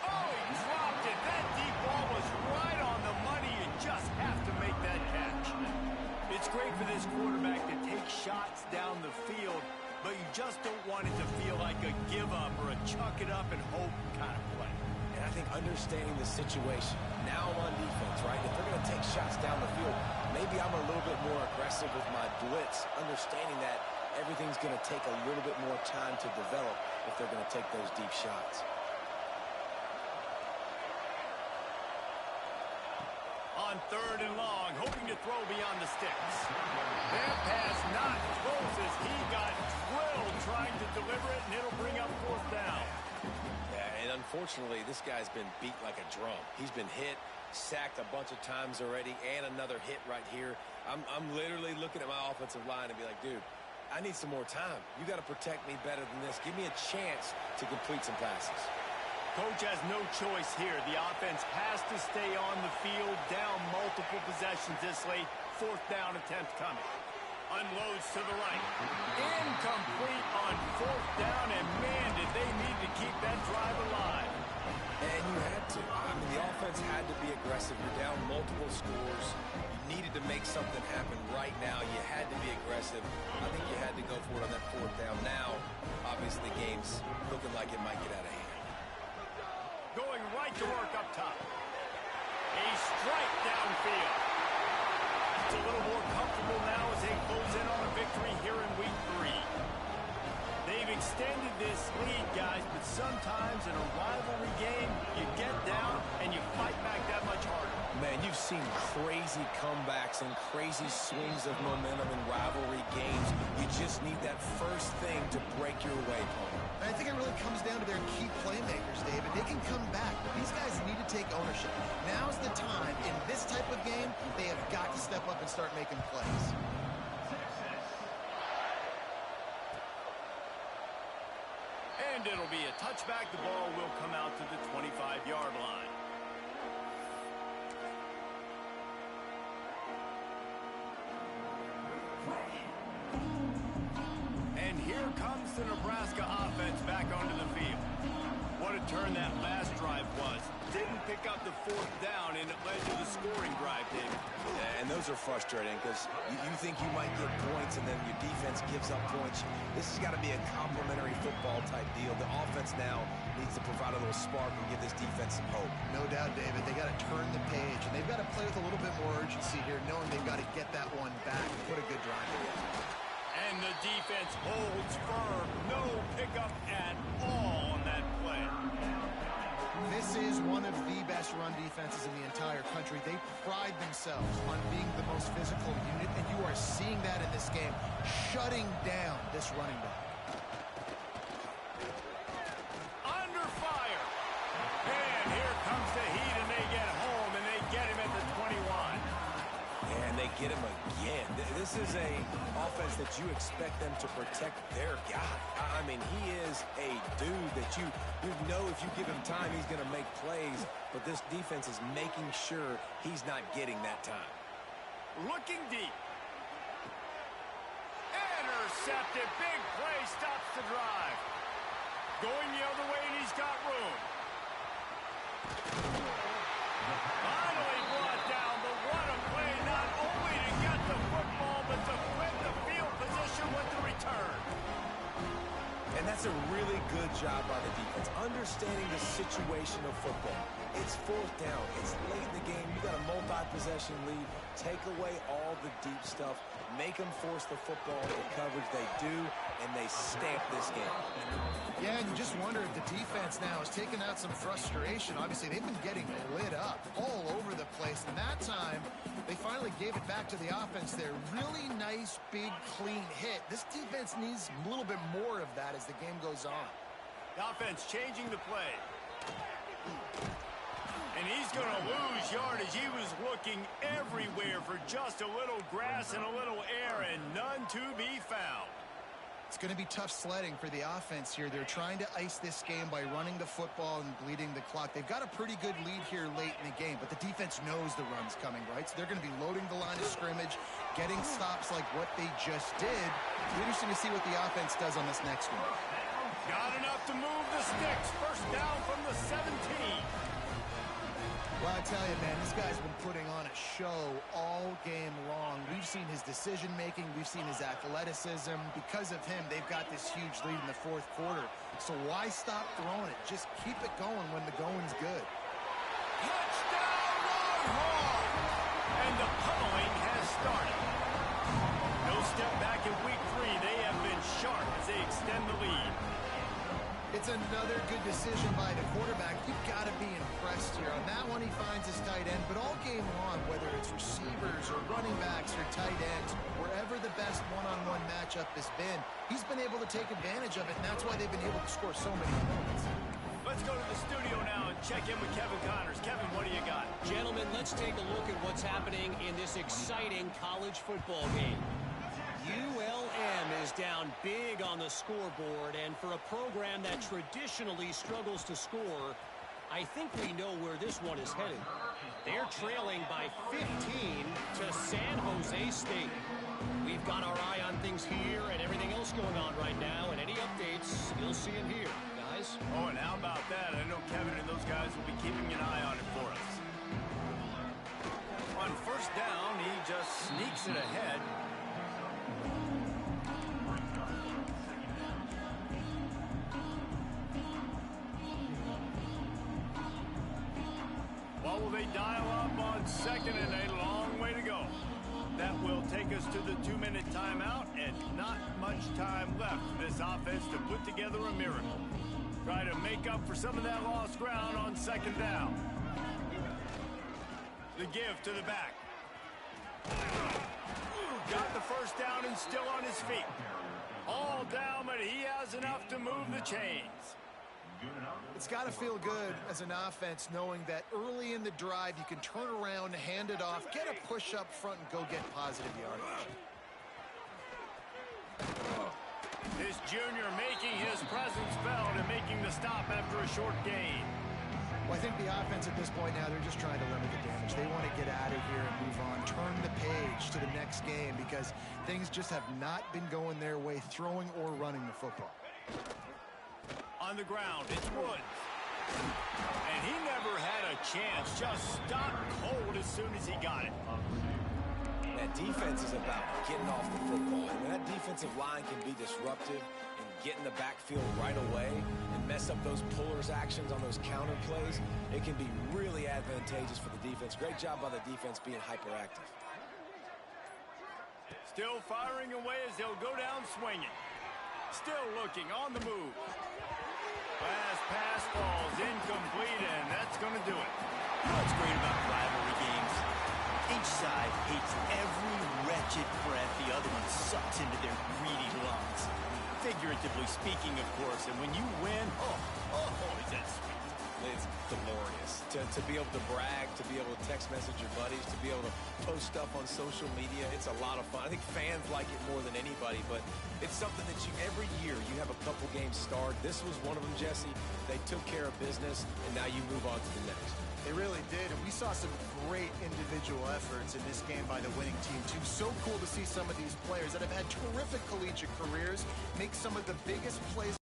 Oh, he dropped it. That deep ball was right on the money. You just have to make that catch. It's great for this quarterback to take shots down the field, but you just don't want it to feel like a give up or a chuck it up and hope kind of play. And I think understanding the situation, now I'm on defense, right? If they're going to take shots down the field, maybe I'm a little bit more aggressive with my blitz, understanding that everything's going to take a little bit more time to develop if they're going to take those deep shots. On third and long, hoping to throw beyond the sticks. That pass not close as he got drilled trying to deliver it, and it'll bring up fourth down. Yeah, and unfortunately, this guy's been beat like a drum. He's been hit, sacked a bunch of times already, and another hit right here. I'm literally looking at my offensive line and be like, dude, I need some more time. You got to protect me better than this. Give me a chance to complete some passes. Coach has no choice here. The offense has to stay on the field, down multiple possessions this late. Fourth down attempt coming. Unloads to the right. Incomplete on fourth down, and man, did they need to keep that drive alive. And you had to. I mean, the offense had to be aggressive. You're down multiple scores. You needed to make something happen right now. You had to be aggressive. I think you had to go for it on that fourth down. Now, obviously, the game's looking like it might get out of hand. Going right to work up top. A strike downfield. It's a little more comfortable now as they close in on a victory here in week 3. They've extended this lead, guys, but sometimes in a rivalry game, you get down and you fight back that much harder. Man, you've seen crazy comebacks and crazy swings of momentum in rivalry games. You just need that first thing to break your way, Paul. I think it really comes down to their key playmakers, David. They can come back, but these guys need to take ownership. Now's the time. In this type of game, they have got to step up and start making plays. And it'll be a touchback. The ball will come out to the 25-yard line. And here comes the Nebraska offense back onto the field. What a turn that last drive was. Didn't pick up the fourth down, and it led to the scoring drive, David. Yeah, and those are frustrating because you think you might get points and then your defense gives up points. This has got to be a complementary football type deal. The offense now needs to provide a little spark and give this defense some hope. No doubt, David. They got to turn the page, and they've got to play with a little bit more urgency here, knowing they've got to get that one back and put a good drive together. And the defense holds firm. No pickup at all on that play. This is one of the best run defenses in the entire country. They pride themselves on being the most physical unit, and you are seeing that in this game, shutting down this running back. Under fire. And here comes the heat, and they get home, and they get him at the 21. And they get him again. This is a offense that you expect them to protect their guy. I mean, he is a dude that you know if you give him time, he's going to make plays. But this defense is making sure he's not getting that time. Looking deep. Intercepted. Big play stops the drive. Going the other way, and he's got room. Finally brought down, but what a play, not only to get the football, but to flip the field position with the return. And that's a really good job by the defense, understanding the situation of football. It's fourth down. It's late in the game. You got a multi-possession lead. Take away all the deep stuff. Make them force the football into coverage. They do, and they stamp this game. Yeah, and you just wonder if the defense now is taking out some frustration. Obviously, they've been getting lit up all over the place, and that time they finally gave it back to the offense there. Really nice, big, clean hit. This defense needs a little bit more of that as the game goes on. The offense changing the play. And he's going to lose yardage. He was looking everywhere for just a little grass and a little air, and none to be found. It's going to be tough sledding for the offense here. They're trying to ice this game by running the football and bleeding the clock. They've got a pretty good lead here late in the game, but the defense knows the run's coming, right? So they're going to be loading the line of scrimmage, getting stops like what they just did. It'll be interesting to see what the offense does on this next one. Got enough to move the sticks. First down from the 17. Well, I tell you, man, this guy's been putting on a show all game long. We've seen his decision-making. We've seen his athleticism. Because of him, they've got this huge lead in the fourth quarter. So why stop throwing it? Just keep it going when the going's good. Touchdown, Longhorn! And the pummeling has started. No step back in week 3. They have been sharp as they extend the lead. It's another good decision by the quarterback. You've got to be impressed here. On that one, he finds his tight end. But all game long, whether it's receivers or running backs or tight ends, wherever the best one-on-one matchup has been, he's been able to take advantage of it, and that's why they've been able to score so many points. Let's go to the studio now and check in with Kevin Connors. Kevin, what do you got? Gentlemen, let's take a look at what's happening in this exciting college football game. ULM is is down big on the scoreboard, and for a program that traditionally struggles to score, I think we know where this one is headed. They're trailing by 15 to San Jose State. We've got our eye on things here and everything else going on right now, and any updates, you'll see them here, guys. Oh, and how about that? I know Kevin and those guys will be keeping an eye on it for us. On first down, he just sneaks it ahead. What will they dial up on second, and a long way to go? That will take us to the 2-minute timeout, and not much time left for this offense to put together a miracle. Try to make up for some of that lost ground on second down. The give to the back. Got the first down and still on his feet. All down, but he has enough to move the chains. It's got to feel good as an offense knowing that early in the drive you can turn around, hand it off, get a push up front, and go get positive yardage. This junior making his presence felt and making the stop after a short gain. Well, I think the offense at this point now, they're just trying to limit the damage. They want to get out of here and move on, turn the page to the next game because things just have not been going their way, throwing or running the football. On the ground, it's Woods. And he never had a chance, just stopped cold as soon as he got it. That defense is about getting off the football. And when that defensive line can be disruptive and get in the backfield right away and mess up those pullers actions on those counter plays, it can be really advantageous for the defense. Great job by the defense being hyperactive. Still firing away as they'll go down swinging. Still looking on the move. Last pass falls incomplete, and that's going to do it. You know what's great about rivalry games? Each side hates every wretched breath the other one sucks into their greedy lungs. Figuratively speaking, of course, and when you win, is that sweet. It's glorious. To be able to brag, to be able to text message your buddies, to be able to post stuff on social media, it's a lot of fun. I think fans like it more than anybody, but it's something that every year you have a couple games starred. This was one of them, Jesse. They took care of business, and now you move on to the next. They really did, and we saw some great individual efforts in this game by the winning team, too. So cool to see some of these players that have had terrific collegiate careers make some of the biggest plays